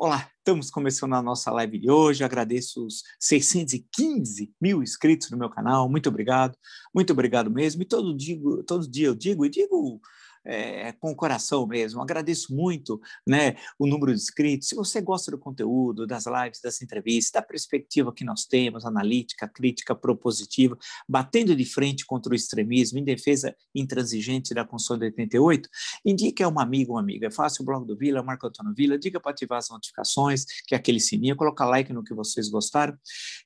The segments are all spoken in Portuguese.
Olá, estamos começando a nossa live de hoje. Agradeço os 615 mil inscritos no meu canal. Muito obrigado mesmo. E todo dia eu digo com o coração mesmo. Agradeço muito, né, o número de inscritos. Se você gosta do conteúdo, das lives, das entrevistas, da perspectiva que nós temos, analítica, crítica, propositiva, batendo de frente contra o extremismo, em defesa intransigente da Constituição de 88, indique a um amigo ou amiga. É fácil, o blog do Vila, Marco Antônio Vila, diga para ativar as notificações, que é aquele sininho, colocar like no que vocês gostaram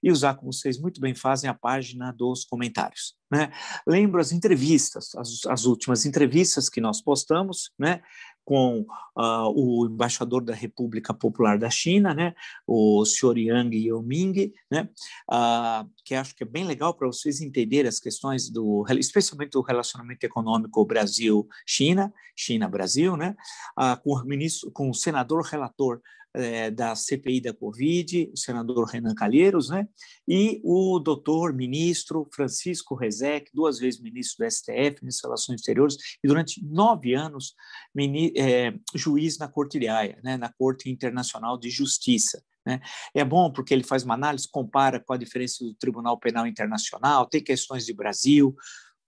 e usar, como vocês muito bem fazem, a página dos comentários, né? Lembro as entrevistas, as últimas entrevistas que nós postamos, né, com o embaixador da República Popular da China, né, o senhor Yang Yoming, né, que acho que é bem legal para vocês entenderem as questões especialmente do relacionamento econômico Brasil-China, China-Brasil, né, com o senador relator da CPI da Covid, o senador Renan Calheiros, né, e o doutor ministro Francisco Rezec, 2 vezes ministro do STF, Ministro das Relações Exteriores, e durante 9 anos juiz na Corte de Haia, né, na Corte Internacional de Justiça. Né? É bom porque ele faz uma análise, compara com a diferença do Tribunal Penal Internacional, tem questões de Brasil.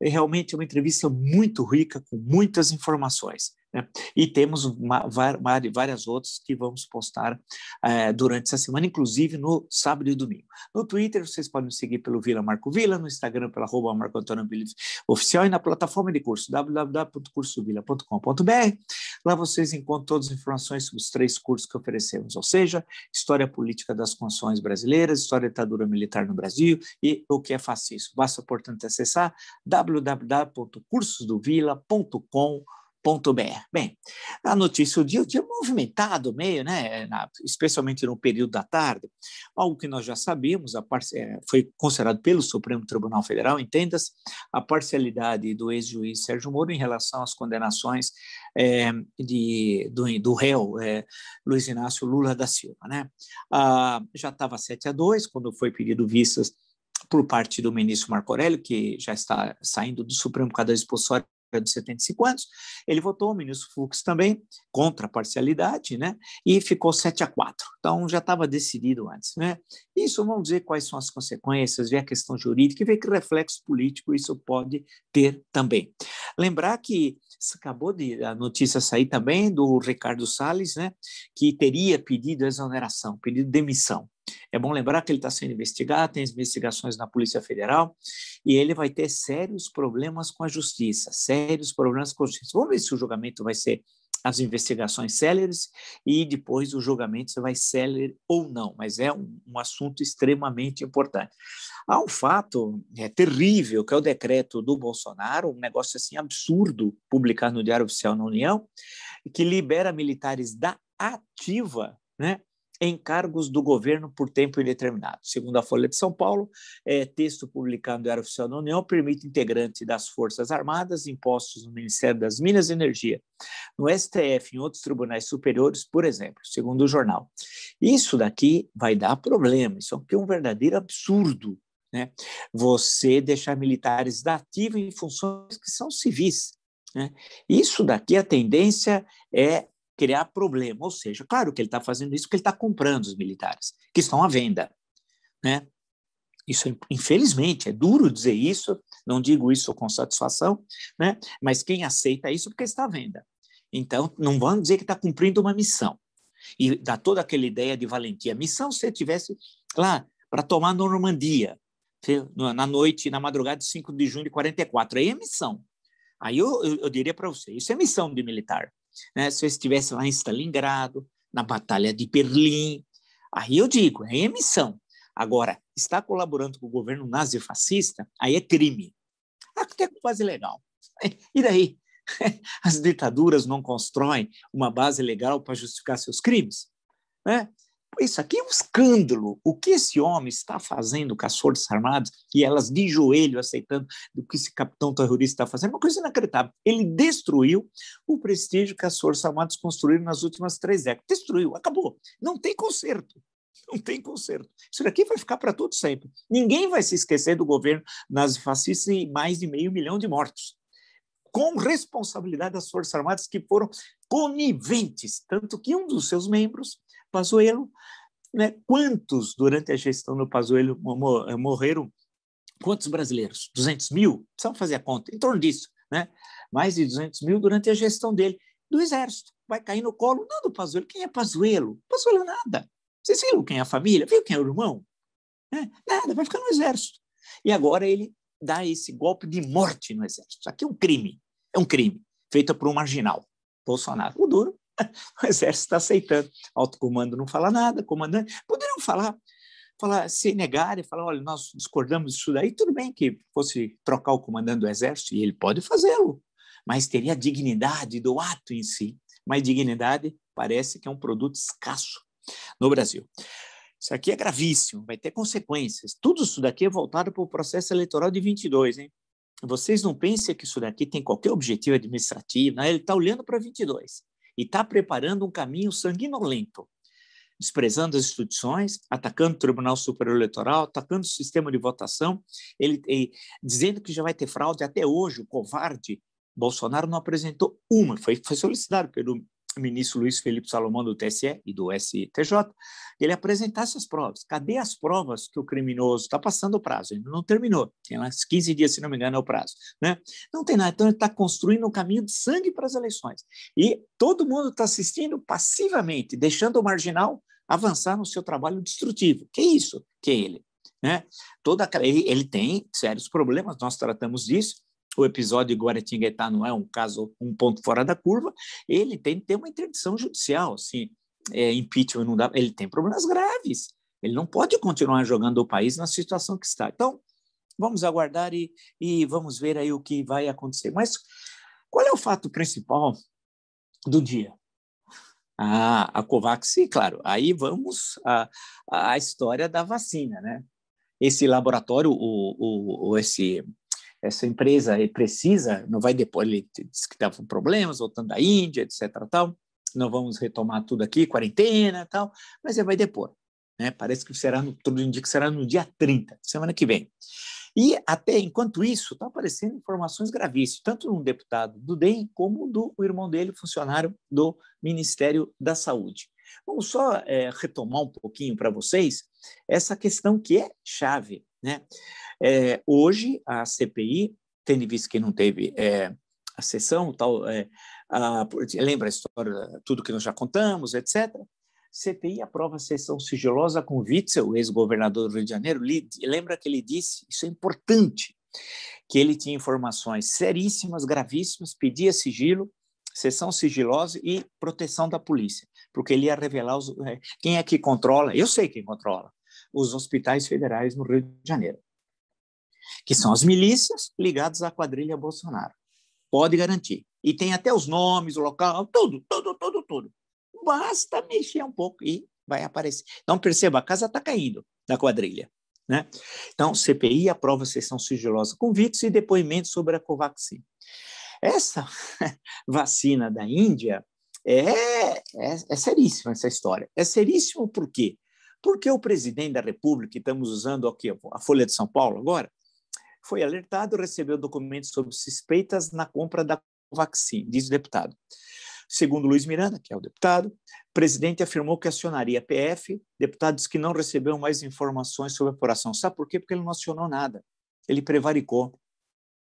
Realmente é uma entrevista muito rica, com muitas informações, né? E temos várias outras que vamos postar durante essa semana, inclusive no sábado e domingo. No Twitter, vocês podem seguir pelo Vila Marco Vila, no Instagram pela @Marco Antônio Vila Oficial e na plataforma de curso www.cursovila.com.br. Lá vocês encontram todas as informações sobre os 3 cursos que oferecemos, ou seja, História Política das Constituições Brasileiras, História da Ditadura Militar no Brasil e o que é fascismo. Basta, portanto, acessar www.cursosdovila.com.br. Bem, a notícia do dia movimentado meio, né, especialmente no período da tarde, algo que nós já sabíamos, foi considerado pelo Supremo Tribunal Federal, entenda-se, a parcialidade do ex-juiz Sérgio Moro em relação às condenações do réu Luiz Inácio Lula da Silva, né? Já estava 7-2 quando foi pedido vistas por parte do ministro Marco Aurélio, que já está saindo do Supremo por causa da expulsória de 75 anos, ele votou, o ministro Fux também, contra a parcialidade, né, e ficou 7-4, então já estava decidido antes, né. Isso, vamos dizer quais são as consequências, ver a questão jurídica e ver que reflexo político isso pode ter também. Lembrar que acabou a notícia sair também do Ricardo Salles, né, que teria pedido exoneração, pedido demissão. É bom lembrar que ele está sendo investigado, tem investigações na Polícia Federal, e ele vai ter sérios problemas com a justiça, Vamos ver se o julgamento vai ser as investigações céleres e depois o julgamento se vai célere ou não, mas é um assunto extremamente importante. Há um fato terrível, que é o decreto do Bolsonaro, um negócio assim absurdo, publicado no Diário Oficial da União, que libera militares da ativa, né, em cargos do governo por tempo indeterminado. Segundo a Folha de São Paulo, texto publicado no Diário Oficial da União permite integrantes das Forças Armadas impostos no Ministério das Minas e Energia, no STF e em outros tribunais superiores, por exemplo, segundo o jornal. Isso daqui vai dar problema, isso aqui é um verdadeiro absurdo, né? Você deixar militares da ativa em funções que são civis, né? Isso daqui, a tendência é criar problema, ou seja, claro que ele está fazendo isso porque ele está comprando os militares, que estão à venda, né? Isso, infelizmente, é duro dizer isso, não digo isso com satisfação, né? Mas quem aceita isso porque está à venda. Então, não vamos dizer que está cumprindo uma missão. E dá toda aquela ideia de valentia. Missão, se você tivesse lá para tomar Normandia, na noite, na madrugada de 5 de junho de 44, aí é missão. Aí eu diria para você, isso é missão de militar. Né? Se eu estivesse lá em Stalingrado, na Batalha de Berlim, aí eu digo, aí é missão. Agora, está colaborando com o governo nazifascista, aí é crime. Até com base legal. E daí? As ditaduras não constroem uma base legal para justificar seus crimes? Né? Isso aqui é um escândalo. O que esse homem está fazendo com as Forças Armadas e elas de joelho aceitando o que esse capitão terrorista está fazendo, é uma coisa inacreditável. Ele destruiu o prestígio que as Forças Armadas construíram nas últimas 3 décadas. Destruiu, acabou. Não tem conserto. Não tem conserto. Isso daqui vai ficar para todo sempre. Ninguém vai se esquecer do governo nazifascista e mais de 500 mil de mortos, com responsabilidade das Forças Armadas que foram coniventes, tanto que um dos seus membros Pazuello, né? Quantos, durante a gestão do Pazuello, morreram? Quantos brasileiros? 200 mil? Precisamos fazer a conta, em torno disso, né? Mais de 200 mil durante a gestão dele, do Exército. Vai cair no colo, não do Pazuello. Quem é Pazuello? Pazuello nada. Vocês viram quem é a família? Viram quem é o irmão? Nada, vai ficar no Exército. E agora ele dá esse golpe de morte no Exército. Isso aqui é um crime, feito por um marginal, Bolsonaro. O duro, o Exército está aceitando. Alto comando não fala nada, comandante. Poderiam falar, se negarem, falar, olha, nós discordamos disso daí, tudo bem que fosse trocar o comandante do Exército, e ele pode fazê-lo, mas teria a dignidade do ato em si. Mas dignidade parece que é um produto escasso no Brasil. Isso aqui é gravíssimo, vai ter consequências. Tudo isso daqui é voltado para o processo eleitoral de 22, hein? Vocês não pensem que isso daqui tem qualquer objetivo administrativo, né? Ele está olhando para 22 e está preparando um caminho sanguinolento, desprezando as instituições, atacando o Tribunal Superior Eleitoral, atacando o sistema de votação, ele dizendo que já vai ter fraude. Até hoje, o covarde Bolsonaro não apresentou uma, foi solicitado pelo ministro Luiz Felipe Salomão do TSE e do STJ, ele apresentasse as provas. Cadê as provas que o criminoso está passando o prazo? Ainda não terminou, tem lá 15 dias, se não me engano, é o prazo, né? Não tem nada, então ele está construindo um caminho de sangue para as eleições. E todo mundo está assistindo passivamente, deixando o marginal avançar no seu trabalho destrutivo. Que é isso? Que é ele, né? Ele tem sérios problemas, nós tratamos disso. O episódio de Guaratinguetá não é um caso, um ponto fora da curva. Ele tem que ter uma interdição judicial, assim, impeachment não dá, ele tem problemas graves. Ele não pode continuar jogando o país na situação que está. Então, vamos aguardar e vamos ver aí o que vai acontecer. Mas qual é o fato principal do dia? A Covax, claro, aí vamos à história da vacina, né? Esse laboratório, essa empresa precisa, não vai depor, ele disse que estava com problemas, voltando da Índia, etc. Tal. Não vamos retomar tudo aqui, quarentena e tal, mas ele vai depor. Né? Parece que tudo indica que será no dia 30, semana que vem. E até enquanto isso, estão aparecendo informações gravíssimas, tanto de um deputado do DEM como do irmão dele, funcionário do Ministério da Saúde. Vamos só retomar um pouquinho para vocês essa questão que é chave, né? Hoje, a CPI, tendo visto que não teve a sessão, tal, lembra a história, tudo que nós já contamos, etc., CPI aprova a sessão sigilosa com Witzel, o ex-governador do Rio de Janeiro. Lembra que ele disse, isso é importante, que ele tinha informações seríssimas, gravíssimas, pedia sigilo, sessão sigilosa e proteção da polícia, porque ele ia revelar quem é que controla, eu sei quem controla, os hospitais federais no Rio de Janeiro, que são as milícias ligadas à quadrilha Bolsonaro. Pode garantir. E tem até os nomes, o local, tudo. Basta mexer um pouco e vai aparecer. Então, perceba, a casa está caindo da quadrilha. Né? Então, CPI aprova a sessão sigilosa com Witzel e depoimento sobre a Covaxin. Essa vacina da Índia é seríssima, essa história. É seríssimo por quê? Porque o presidente da República, estamos usando aqui a Folha de São Paulo agora, foi alertado e recebeu documentos sobre suspeitas na compra da Covaxin, diz o deputado. Segundo Luiz Miranda, que é o deputado, o presidente afirmou que acionaria a PF, deputado disse que não recebeu mais informações sobre a apuração. Sabe por quê? Porque ele não acionou nada. Ele prevaricou.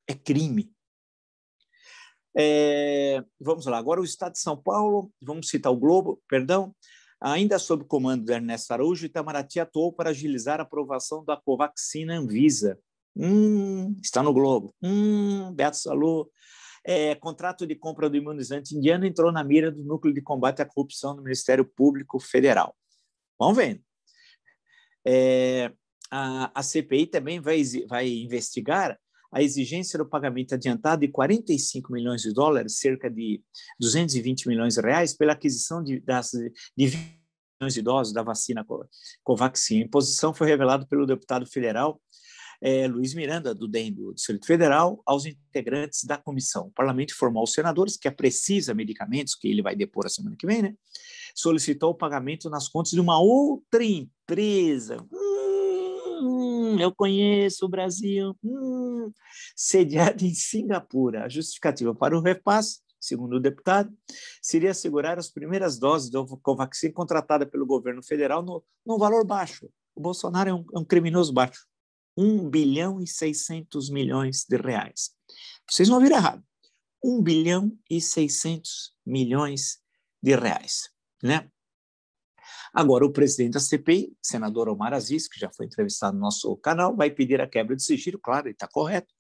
É crime. Vamos lá, agora o Estado de São Paulo, vamos citar o Globo, perdão, ainda sob o comando de Ernesto Araújo, Itamaraty atuou para agilizar a aprovação da Covaxin na Anvisa. Está no Globo. Beto Salu. Contrato de compra do imunizante indiano entrou na mira do Núcleo de Combate à Corrupção do Ministério Público Federal. Vamos vendo. A CPI também vai investigar a exigência do pagamento adiantado de 45 milhões de dólares, cerca de 220 milhões de reais, pela aquisição de 20 milhões de doses da vacina Covaxin. A imposição foi revelada pelo deputado federal Luiz Miranda, do DEM do Distrito Federal, aos integrantes da comissão. O parlamento informou aos senadores que a Precisa Medicamentos, que ele vai depor a semana que vem, né, solicitou o pagamento nas contas de uma outra empresa. Eu conheço o Brasil. Sediada em Singapura. A justificativa para o repasse, segundo o deputado, seria assegurar as primeiras doses do Covaxin contratada pelo governo federal no valor baixo. O Bolsonaro é um criminoso baixo. 1 bilhão e 600 milhões de reais. Vocês não ouviram errado. 1 bilhão e 600 milhões de reais, né? Agora, o presidente da CPI, senador Omar Aziz, que já foi entrevistado no nosso canal, vai pedir a quebra de sigilo, claro, ele está correto,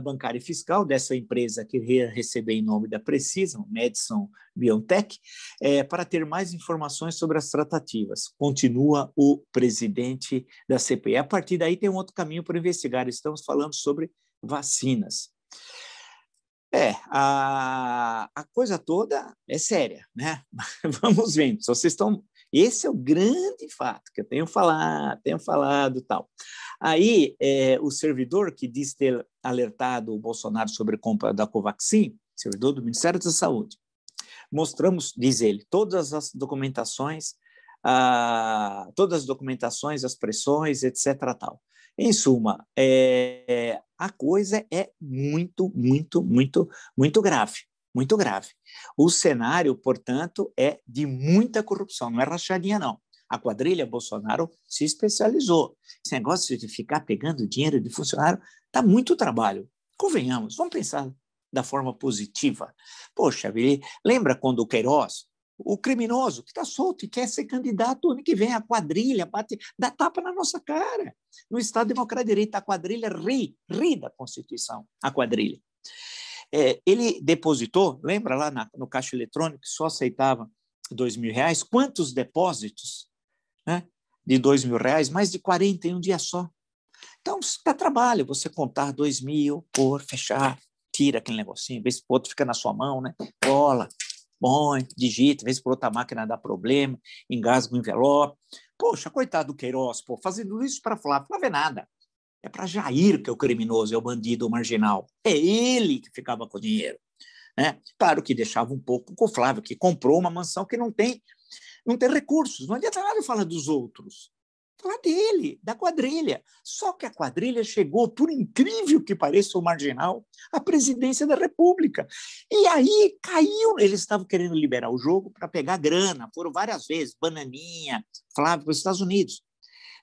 bancária e fiscal dessa empresa que ia receber em nome da Precision, Madison BioNTech, para ter mais informações sobre as tratativas. Continua o presidente da CPI. A partir daí tem um outro caminho para investigar. Estamos falando sobre vacinas. A coisa toda é séria, né? Vamos vendo. Se vocês estão... Esse é o grande fato que eu tenho falado tal. Aí, o servidor que diz ter alertado o Bolsonaro sobre a compra da Covaxin, servidor do Ministério da Saúde, mostramos, diz ele, todas as documentações, as pressões, etc. Tal. Em suma, a coisa é muito, muito, muito, muito grave. Muito grave. O cenário, portanto, é de muita corrupção, não é rachadinha, não. A quadrilha Bolsonaro se especializou. Esse negócio de ficar pegando dinheiro de funcionário dá muito trabalho. Convenhamos, vamos pensar da forma positiva. Poxa, lembra quando o Queiroz, o criminoso que está solto e quer ser candidato ano que vem, a quadrilha dá tapa na nossa cara. No Estado Democrático de Direito, a quadrilha ri da Constituição, a quadrilha. Ele depositou, lembra lá no caixa eletrônico, que só aceitava R$2.000, quantos depósitos, né, de R$2.000? Mais de 40 em um dia só. Então, dá trabalho você contar 2.000, pôr, fechar, tira aquele negocinho, vê se o outro fica na sua mão, né? Cola, põe, digita, vê se por outra máquina dá problema, engasga o envelope. Poxa, coitado do Queiroz, pô, fazendo isso para Flávio, não vê nada. É para Jair que é o criminoso, é o bandido, o marginal. É ele que ficava com o dinheiro, né? Claro que deixava um pouco com o Flávio, que comprou uma mansão que não tem recursos. Não adianta nada falar dos outros. Falar dele, da quadrilha. Só que a quadrilha chegou, por incrível que pareça o marginal, à presidência da República. E aí caiu. Eles estavam querendo liberar o jogo para pegar grana. Foram várias vezes, Bananinha, Flávio, para os Estados Unidos.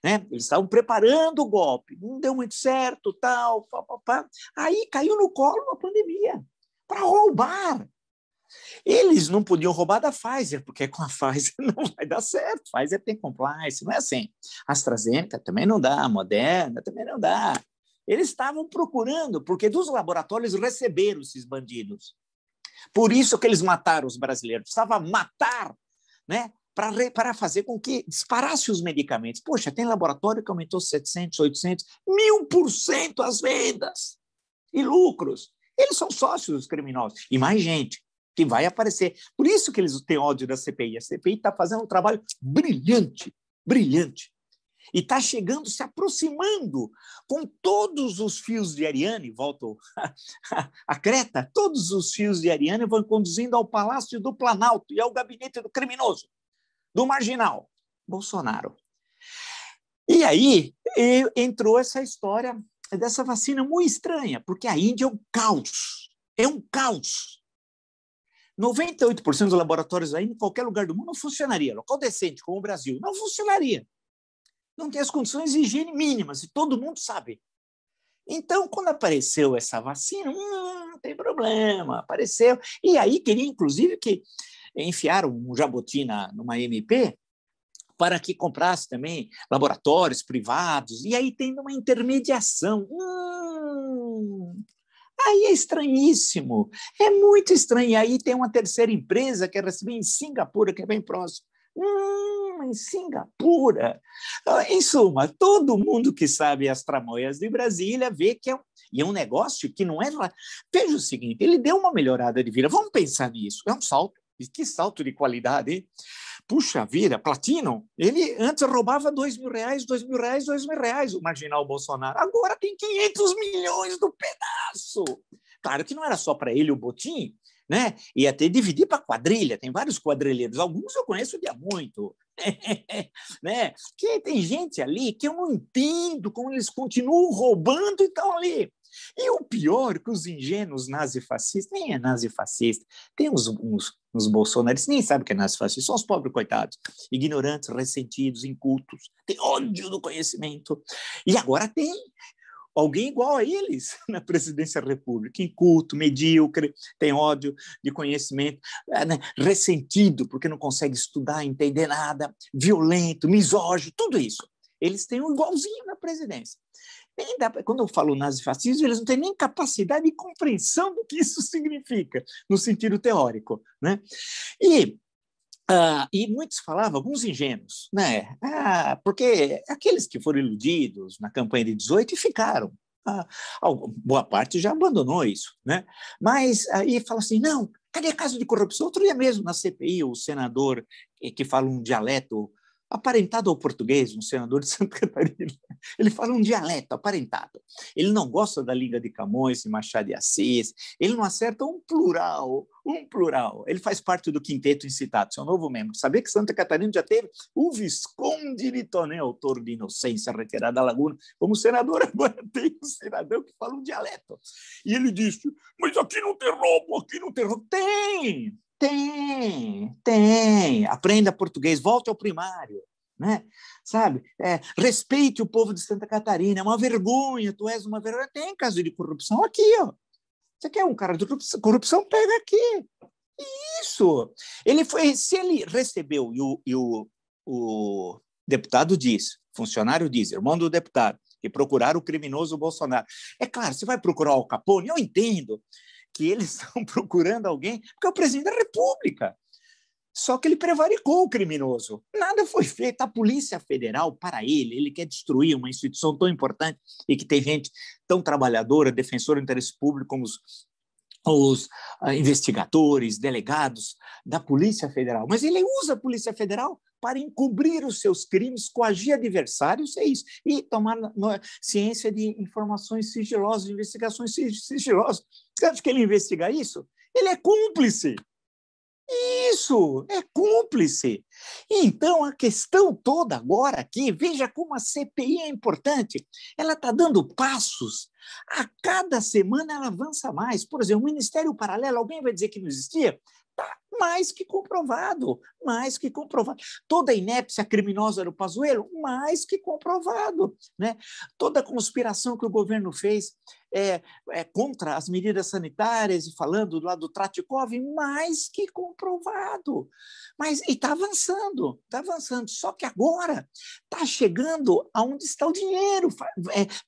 Né? Eles estavam preparando o golpe, não deu muito certo, tal, pá. Aí caiu no colo a pandemia, para roubar. Eles não podiam roubar da Pfizer, porque com a Pfizer não vai dar certo, Pfizer tem compliance, não é assim. AstraZeneca também não dá, Moderna também não dá. Eles estavam procurando, porque dos laboratórios receberam esses bandidos. Por isso que eles mataram os brasileiros, precisava matar, né? Para fazer com que disparasse os medicamentos. Poxa, tem laboratório que aumentou 700%, 800%, 1.000% as vendas e lucros. Eles são sócios dos criminosos. E mais gente que vai aparecer. Por isso que eles têm ódio da CPI. A CPI está fazendo um trabalho brilhante, brilhante. E está chegando, se aproximando com todos os fios de Ariane, volto a Creta, todos os fios de Ariane vão conduzindo ao Palácio do Planalto e ao gabinete do criminoso, do marginal, Bolsonaro. E aí entrou essa história dessa vacina muito estranha, porque a Índia é um caos. É um caos. 98% dos laboratórios aí, em qualquer lugar do mundo, não funcionaria. Local decente, como o Brasil, não funcionaria. Não tem as condições de higiene mínimas, e todo mundo sabe. Então, quando apareceu essa vacina, não tem problema, apareceu. E aí queria, inclusive, que enfiaram um jaboti numa MP para que comprasse também laboratórios privados, e aí tendo uma intermediação. Aí é estranhíssimo, é muito estranho. E aí tem uma terceira empresa que receber em Singapura, que é bem próximo. Em Singapura. Em suma, todo mundo que sabe as tramóias de Brasília vê que é um negócio que não é... Veja o seguinte, ele deu uma melhorada de vida. Vamos pensar nisso. É um salto. Que salto de qualidade, hein? Puxa vida, Platinum, ele antes roubava R$2.000, o marginal Bolsonaro. Agora tem 500 milhões do pedaço. Claro que não era só para ele o botim, né? Ia ter que dividir para quadrilha, tem vários quadrilheiros, alguns eu conheço de há muito. Né? Que tem gente ali que eu não entendo como eles continuam roubando e estão ali. E o pior, que os ingênuos nazifascistas, nem é nazifascista, tem uns bolsonaristas, nem sabem o que é nazifascista, são os pobres coitados, ignorantes, ressentidos, incultos, tem ódio do conhecimento. E agora tem alguém igual a eles na presidência da República, inculto, medíocre, tem ódio de conhecimento, né, ressentido, porque não consegue estudar, entender nada, violento, misógino, tudo isso. Eles têm um igualzinho na presidência. Quando eu falo nazifascismo, eles não têm nem capacidade de compreensão do que isso significa, no sentido teórico, né? E muitos falavam, alguns ingênuos, né? Porque aqueles que foram iludidos na campanha de 18 ficaram. Boa parte já abandonou isso, né? Mas aí fala assim, não, cadê caso de corrupção? Outro dia mesmo, na CPI, o senador que fala um dialeto aparentado ao português, um senador de Santa Catarina, ele fala um dialeto aparentado. Ele não gosta da Liga de Camões, de Machado de Assis, ele não acerta um plural. Ele faz parte do quinteto incitado, seu novo membro. Sabia que Santa Catarina já teve o Visconde de Toné, autor de Inocência, retirada da Laguna, como senador, agora tem um cidadão que fala um dialeto. E ele disse, mas aqui não tem roubo, aqui não tem roubo. Tem. Aprenda português, volte ao primário, né? Sabe? Respeite o povo de Santa Catarina, é uma vergonha, tu és uma vergonha. Tem caso de corrupção aqui, ó. Você quer um cara de corrupção? Pega aqui. Isso. Se ele recebeu, e o deputado diz, funcionário diz, irmão do deputado, que procuraram o criminoso Bolsonaro. É claro, você vai procurar o Al Capone, eu entendo que eles estão procurando alguém, porque é o presidente da República. Só que ele prevaricou o criminoso. Nada foi feito. A Polícia Federal, para ele quer destruir uma instituição tão importante e que tem gente tão trabalhadora, defensora do interesse público, como os investigadores, delegados da Polícia Federal. Mas ele usa a Polícia Federal para encobrir os seus crimes, coagir adversários, é isso, e tomar ciência de informações sigilosas, de investigações sigilosas. Você acha que ele investiga isso? Ele é cúmplice. Isso, é cúmplice. Então, a questão toda agora aqui, veja como a CPI é importante. Ela está dando passos. A cada semana ela avança mais. Por exemplo, o Ministério Paralelo, alguém vai dizer que não existia? Está mais que comprovado, mais que comprovado. Toda a inépcia criminosa do Pazuello, mais que comprovado, né? Toda a conspiração que o governo fez contra as medidas sanitárias e falando do lado do Tratikov, mais que comprovado. Mas está avançando. Só que agora está chegando aonde está o dinheiro,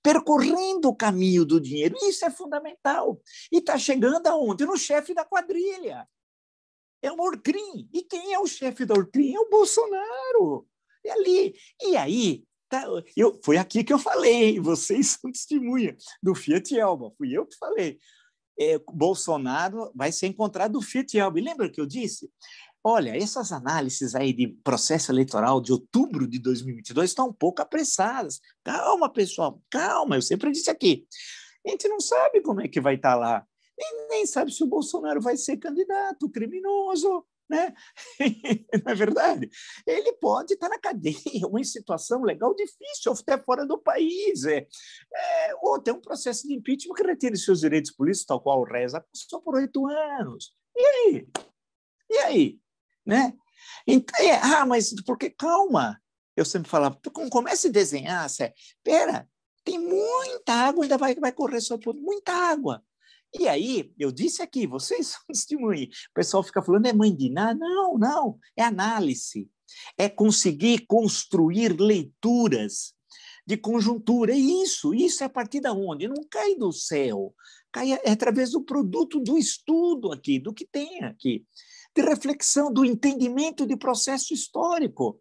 percorrendo o caminho do dinheiro. Isso é fundamental. E está chegando aonde? No chefe da quadrilha. É o Orcrim. E quem é o chefe da Orcrim? É o Bolsonaro. É ali. E aí, foi aqui que eu falei, vocês são testemunha do Fiat Elba, fui eu que falei. Bolsonaro vai ser encontrado do Fiat Elba. E lembra que eu disse? Olha, essas análises aí de processo eleitoral de outubro de 2022 estão um pouco apressadas. Calma, pessoal, calma, eu sempre disse aqui. A gente não sabe como é que vai estar lá. Nem sabe se o Bolsonaro vai ser candidato criminoso, né? Não é verdade? Ele pode estar na cadeia, ou em situação legal difícil, ou até fora do país. Ou tem um processo de impeachment que retire seus direitos políticos, tal qual o Reza acusou por 8 anos. E aí? Né? Então, mas porque, calma, eu sempre falava, comece a desenhar, espera, tem muita água, ainda vai correr sobre muita água. E aí, eu disse aqui, vocês são testemunhas, o pessoal fica falando, é mãe de nada? Não, é análise, é conseguir construir leituras de conjuntura, isso é a partir de onde? Não cai do céu, cai através do produto do estudo aqui, do que tem aqui, de reflexão, do entendimento de processo histórico,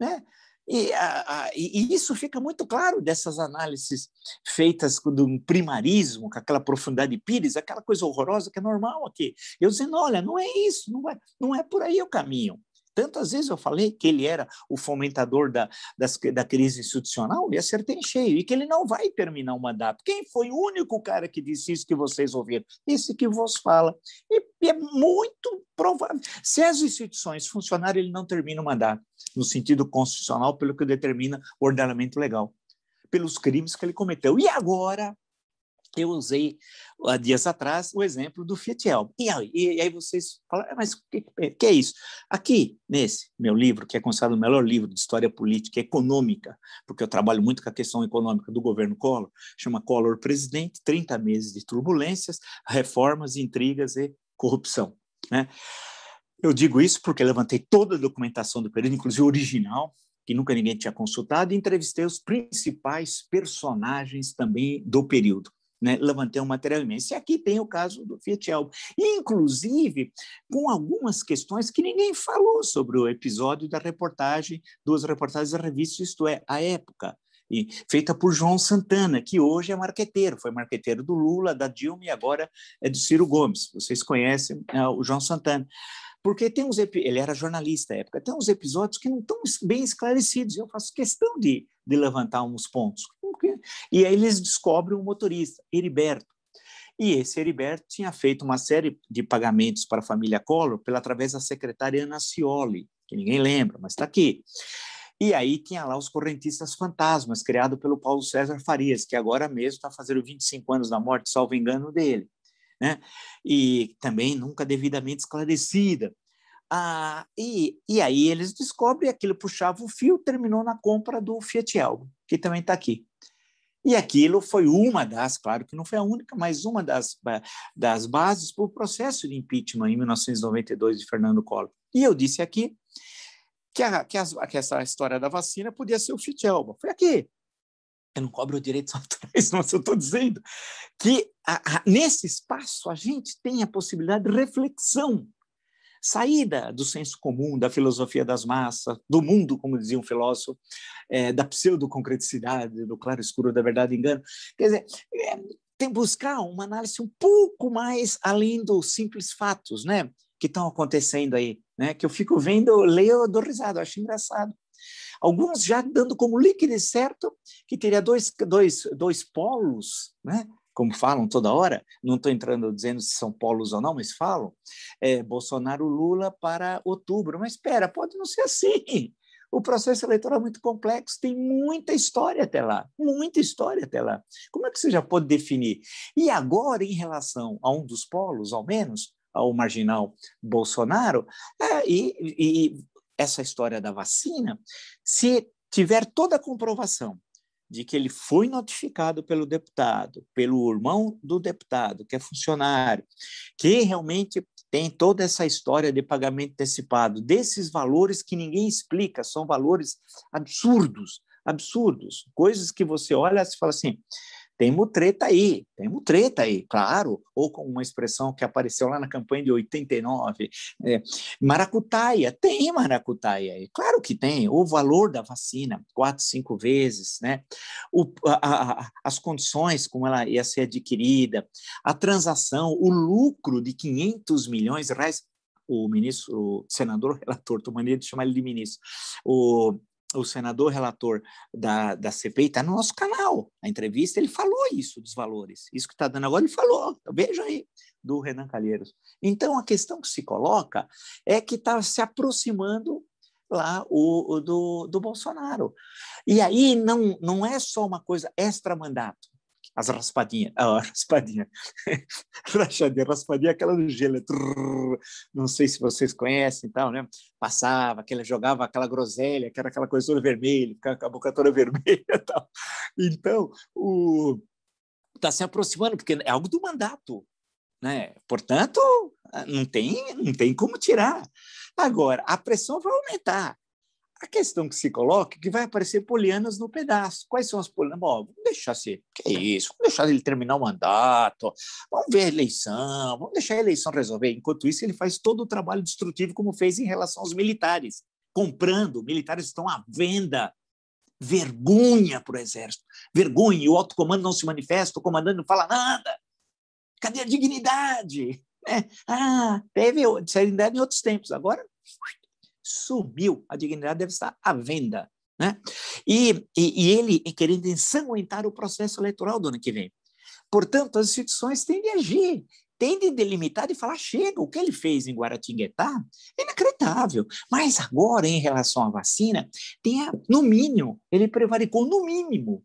né? E isso fica muito claro dessas análises feitas com um primarismo, com aquela profundidade de Pires, aquela coisa horrorosa que é normal aqui. Eu dizendo, olha, não é isso, não é por aí o caminho. Tantas vezes eu falei que ele era o fomentador da crise institucional e acertei em cheio, e que ele não vai terminar o mandato. Quem foi o único cara que disse isso que vocês ouviram? Esse que vos fala. E é muito provável. Se as instituições funcionarem, ele não termina o mandato, no sentido constitucional, pelo que determina o ordenamento legal, pelos crimes que ele cometeu. E agora, eu usei, há dias atrás, o exemplo do Fiat Elba. E aí vocês falam, mas o que é isso? Aqui, nesse meu livro, que é considerado o melhor livro de história política e econômica, porque eu trabalho muito com a questão econômica do governo Collor, chama Collor Presidente, 30 meses de turbulências, reformas, intrigas e corrupção, né? Eu digo isso porque levantei toda a documentação do período, inclusive original, que nunca ninguém tinha consultado, e entrevistei os principais personagens também do período. Né, levantei um material imenso. E aqui tem o caso do Fiat Elba. Inclusive, com algumas questões que ninguém falou sobre o episódio da reportagem, duas reportagens da revista Isto É, a Época, feita por João Santana, que hoje é marqueteiro, foi marqueteiro do Lula, da Dilma e agora é do Ciro Gomes. Vocês conhecem o João Santana. Porque ele era jornalista à época, tem uns episódios que não estão bem esclarecidos, eu faço questão de levantar uns pontos. E aí eles descobrem um motorista, Heriberto. E esse Heriberto tinha feito uma série de pagamentos para a família Collor através da secretária Ana Scioli, que ninguém lembra, mas está aqui. E aí tinha lá os correntistas fantasmas, criado pelo Paulo César Farias, que agora mesmo está fazendo 25 anos da morte, salvo engano, dele. Né? E também nunca devidamente esclarecida. E aí eles descobrem, aquilo puxava o fio, terminou na compra do Fiat Elba, que também está aqui. E aquilo foi uma das, claro que não foi a única, mas uma das bases para o processo de impeachment em 1992 de Fernando Collor. E eu disse aqui que essa história da vacina podia ser o Fiat Elba. Foi aqui. Eu não cobro direitos autorais, mas eu estou dizendo que nesse espaço a gente tem a possibilidade de reflexão, saída do senso comum, da filosofia das massas, do mundo, como dizia um filósofo, da pseudo-concreticidade, do claro-escuro da verdade e engano. Quer dizer, tem que buscar uma análise um pouco mais além dos simples fatos, né, que estão acontecendo aí, né, que eu fico vendo, eu leio, eu dou risada, eu acho engraçado. Alguns já dando como líquido certo que teria dois polos, né? Como falam toda hora, não estou entrando dizendo se são polos ou não, mas falam, Bolsonaro-Lula para outubro. Mas espera, pode não ser assim. O processo eleitoral é muito complexo, tem muita história até lá, muita história até lá. Como é que você já pode definir? E agora, em relação a um dos polos, ao menos, ao marginal Bolsonaro, essa história da vacina, se tiver toda a comprovação de que ele foi notificado pelo deputado, pelo irmão do deputado, que é funcionário, que realmente tem toda essa história de pagamento antecipado, desses valores que ninguém explica, são valores absurdos, coisas que você olha e fala assim, temos treta aí, claro, ou com uma expressão que apareceu lá na campanha de 89, maracutaia, tem maracutaia aí, claro que tem, o valor da vacina, 4, 5 vezes, né? As condições como ela ia ser adquirida, a transação, o lucro de 500 milhões de reais, o senador relator, estou mania de chamar ele de ministro, o senador relator da CPI está no nosso canal. A entrevista, ele falou isso dos valores. Isso que está dando agora, ele falou. Veja aí, do Renan Calheiros. Então, a questão que se coloca é que está se aproximando lá do Bolsonaro. E aí não é só uma coisa extra-mandato. As raspadinhas, raspadinha é aquela do gelo, não sei se vocês conhecem e tal, né? Passava, jogava aquela groselha, que era aquela coisa toda vermelha, ficava com a boca toda vermelha e tal. Então, está se aproximando, porque é algo do mandato, né? Portanto, não tem como tirar. Agora, a pressão vai aumentar. A questão que se coloca é que vai aparecer polianas no pedaço. Quais são as polianas? Bom, vamos deixar ser. Que é isso? Vamos deixar ele terminar o mandato, vamos ver a eleição, vamos deixar a eleição resolver. Enquanto isso, ele faz todo o trabalho destrutivo como fez em relação aos militares, comprando. Militares estão à venda. Vergonha para o Exército. Vergonha. E o alto comando não se manifesta, o comandante não fala nada. Cadê a dignidade? Teve dignidade em outros tempos. Agora sumiu, a dignidade deve estar à venda, né? E ele querendo ensanguentar o processo eleitoral do ano que vem. Portanto, as instituições têm de agir, têm de delimitar e falar, chega, o que ele fez em Guaratinguetá é inacreditável. Mas agora, em relação à vacina, no mínimo, ele prevaricou, no mínimo,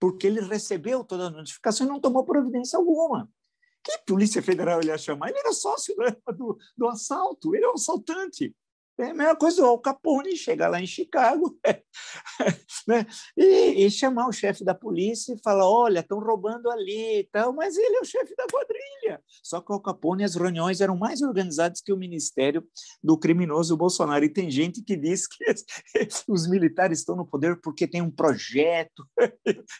porque ele recebeu toda a notificação e não tomou providência alguma. Que Polícia Federal ele ia chamar? Ele era sócio do assalto, ele é um assaltante. É a mesma coisa do Al Capone chegar lá em Chicago né? e chamar o chefe da polícia e falar, olha, estão roubando ali e tal, mas ele é o chefe da quadrilha. Só que o Al Capone, as reuniões eram mais organizadas que o ministério do criminoso Bolsonaro. E tem gente que diz que os militares estão no poder porque tem um projeto.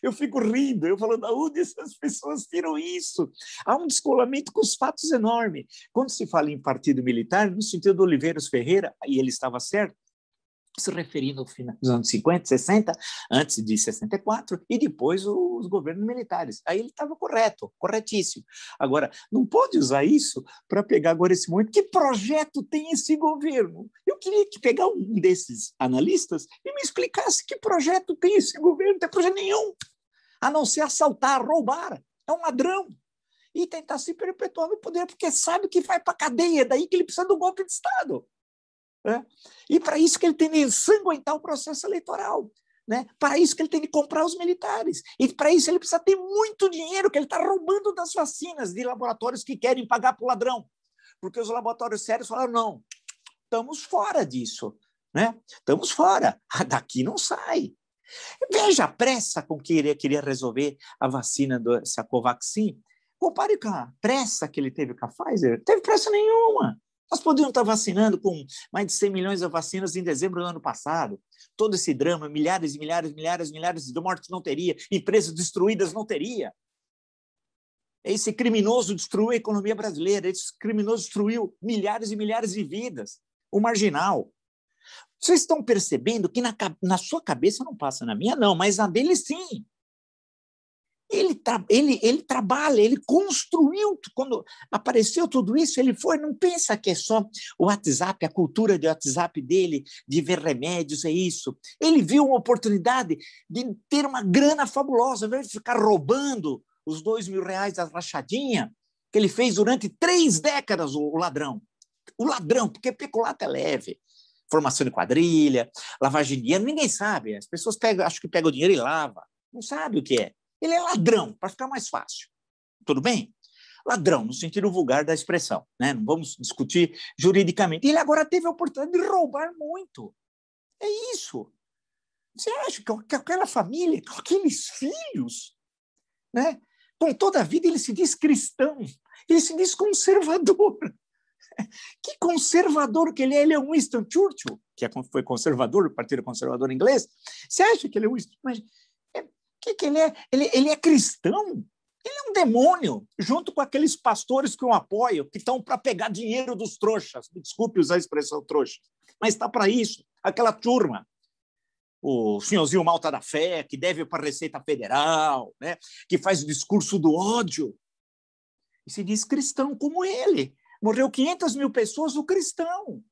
Eu fico rindo, eu falo, da onde essas pessoas tiram isso? Há um descolamento com os fatos enorme. Quando se fala em partido militar, no sentido do Oliveiros Ferreira, e ele estava certo, se referindo ao final dos anos 50, 60, antes de 64, e depois os governos militares. Aí ele estava correto, corretíssimo. Agora, não pode usar isso para pegar agora esse momento. Que projeto tem esse governo? Eu queria que pegar um desses analistas e me explicasse que projeto tem esse governo. Não tem projeto nenhum, a não ser assaltar, roubar. É um ladrão. E tentar se perpetuar no poder, porque sabe que vai para a cadeia, é daí que ele precisa do golpe de Estado. E para isso que ele tem de ensanguentar o processo eleitoral, né? Para isso que ele tem de comprar os militares, e para isso ele precisa ter muito dinheiro que ele está roubando das vacinas de laboratórios que querem pagar para o ladrão, porque os laboratórios sérios falaram, não, estamos fora disso, né? Estamos fora, daqui não sai. Veja a pressa com que ele queria resolver a vacina dessa Covaxin, compare com a pressa que ele teve com a Pfizer, não teve pressa nenhuma. Nós podíamos estar vacinando com mais de 100 milhões de vacinas em dezembro do ano passado. Todo esse drama, milhares e milhares de mortes não teria, empresas destruídas não teria. Esse criminoso destruiu a economia brasileira, esse criminoso destruiu milhares e milhares de vidas. O marginal. Vocês estão percebendo que na sua cabeça não passa, na minha não, mas na dele sim. Ele trabalha, ele construiu, quando apareceu tudo isso, ele foi, não pensa que é só o WhatsApp, a cultura de WhatsApp dele, de ver remédios, é isso. Ele viu uma oportunidade de ter uma grana fabulosa, ao invés de ficar roubando os R$2.000 da rachadinha, que ele fez durante 3 décadas, o ladrão. O ladrão, porque peculato é leve. Formação de quadrilha, lavagem de dinheiro, ninguém sabe. As pessoas acham que pegam o dinheiro e lava. Não sabe o que é. Ele é ladrão, para ficar mais fácil. Tudo bem? Ladrão, no sentido vulgar da expressão, né? Não vamos discutir juridicamente. Ele agora teve a oportunidade de roubar muito. É isso. Você acha que aquela família, com aqueles filhos, né? Com toda a vida ele se diz cristão, ele se diz conservador. Que conservador que ele é? Ele é um Winston Churchill, que foi conservador, do Partido Conservador Inglês. Você acha que ele é um Winston? Mas que ele é? Ele é cristão? Ele é um demônio, junto com aqueles pastores que o apoiam, que estão para pegar dinheiro dos trouxas. Me desculpe usar a expressão trouxa, mas está para isso. Aquela turma, o senhorzinho Malta da Fé, que deve para a Receita Federal, né? Que faz o discurso do ódio, e se diz cristão como ele. Morreu 500 mil pessoas, o cristão.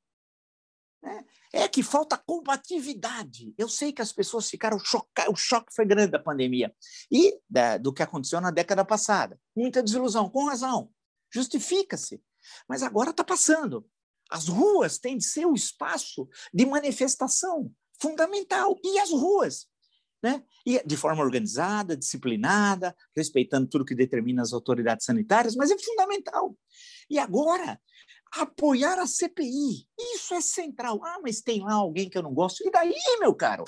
É que falta combatividade. Eu sei que as pessoas ficaram chocadas, o choque foi grande da pandemia e do que aconteceu na década passada. Muita desilusão, com razão, justifica-se. Mas agora está passando. As ruas têm de ser o espaço de manifestação fundamental. E as ruas? Né? E de forma organizada, disciplinada, respeitando tudo que determina as autoridades sanitárias, mas é fundamental. E agora, apoiar a CPI, isso é central. Ah, mas tem lá alguém que eu não gosto. E daí, meu caro?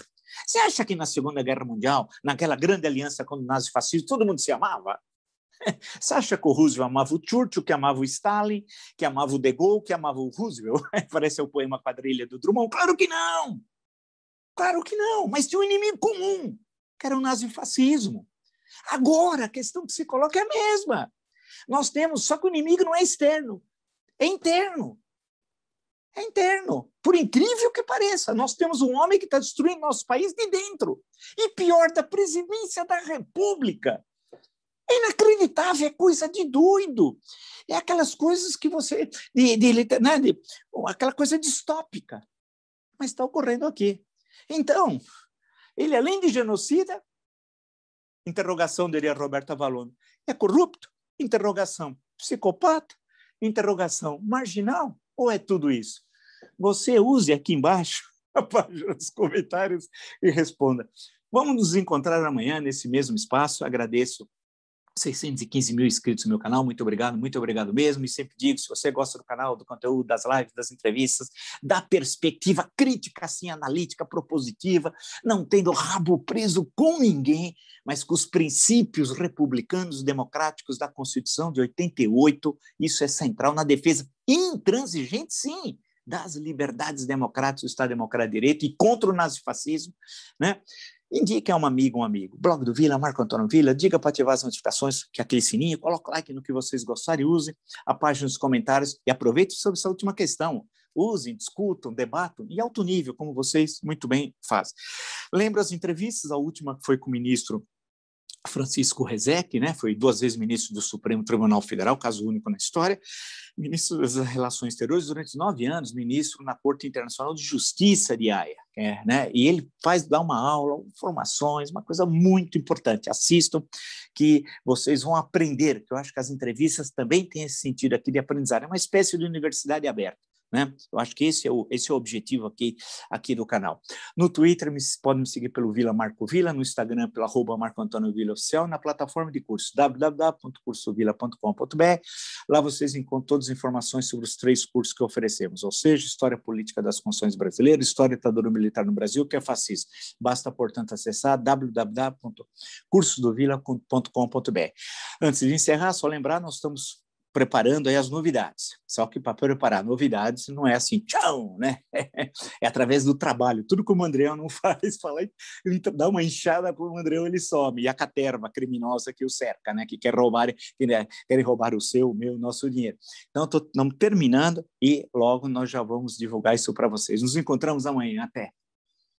Você acha que na Segunda Guerra Mundial, naquela grande aliança contra o nazifascismo, todo mundo se amava? Você acha que o Roosevelt amava o Churchill, que amava o Stalin, que amava o De Gaulle, que amava o Roosevelt? Parece o poema Quadrilha do Drummond. Claro que não! Claro que não, mas tinha um inimigo comum, que era o nazifascismo. Agora, a questão que se coloca é a mesma. Nós temos, só que o inimigo não é externo, é interno. É interno. Por incrível que pareça, nós temos um homem que está destruindo nosso país de dentro. E pior, da presidência da República. É inacreditável, é coisa de doido. É aquelas coisas que você... aquela coisa distópica. Mas está ocorrendo aqui. Então, ele, além de genocida, interrogação, diria Roberta Vallone, é corrupto? Interrogação. Psicopata? Interrogação. Marginal? Ou é tudo isso? Você use aqui embaixo a página dos comentários e responda. Vamos nos encontrar amanhã nesse mesmo espaço. Agradeço 615 mil inscritos no meu canal, muito obrigado mesmo, e sempre digo, se você gosta do canal, do conteúdo, das lives, das entrevistas, da perspectiva crítica, assim, analítica, propositiva, não tendo rabo preso com ninguém, mas com os princípios republicanos democráticos da Constituição de 88, isso é central na defesa intransigente, sim, das liberdades democráticas do Estado Democrático de Direito e contra o nazifascismo, né? Indique a um amigo. Blog do Vila, Marco Antônio Vila, diga para ativar as notificações, que é aquele sininho, coloque like no que vocês gostarem, use a página dos comentários e aproveite sobre essa última questão. Usem, discutam, debatam em alto nível, como vocês muito bem fazem. Lembro as entrevistas, a última foi com o ministro Francisco Rezec, né? Foi 2 vezes ministro do Supremo Tribunal Federal, caso único na história, ministro das Relações Exteriores durante 9 anos, ministro na Corte Internacional de Justiça de Haia, né? E ele dá uma aula, informações, uma coisa muito importante. Assistam, que vocês vão aprender, que eu acho que as entrevistas também têm esse sentido aqui de aprendizagem, é uma espécie de universidade aberta. Né? Eu acho que esse é o objetivo aqui do canal. No Twitter, podem me seguir pelo Vila Marco Vila, no Instagram pelo @MarcoAntônioVilaOficial, na plataforma de curso www.cursovila.com.br. Lá vocês encontram todas as informações sobre os 3 cursos que oferecemos, ou seja, História Política das Constituições Brasileiras, História da Ditadura Militar no Brasil, que é fascismo. Basta, portanto, acessar www.cursodovila.com.br. Antes de encerrar, só lembrar, nós estamos preparando aí as novidades. Só que para preparar novidades não é assim, tchau, né? É através do trabalho. Tudo que o Mandrião não faz, ele dá uma enxada para o Mandrião, ele some. E a caterva criminosa que o cerca, né? Que querem roubar o seu, o meu, o nosso dinheiro. Então, estamos terminando e logo nós já vamos divulgar isso para vocês. Nos encontramos amanhã. Até.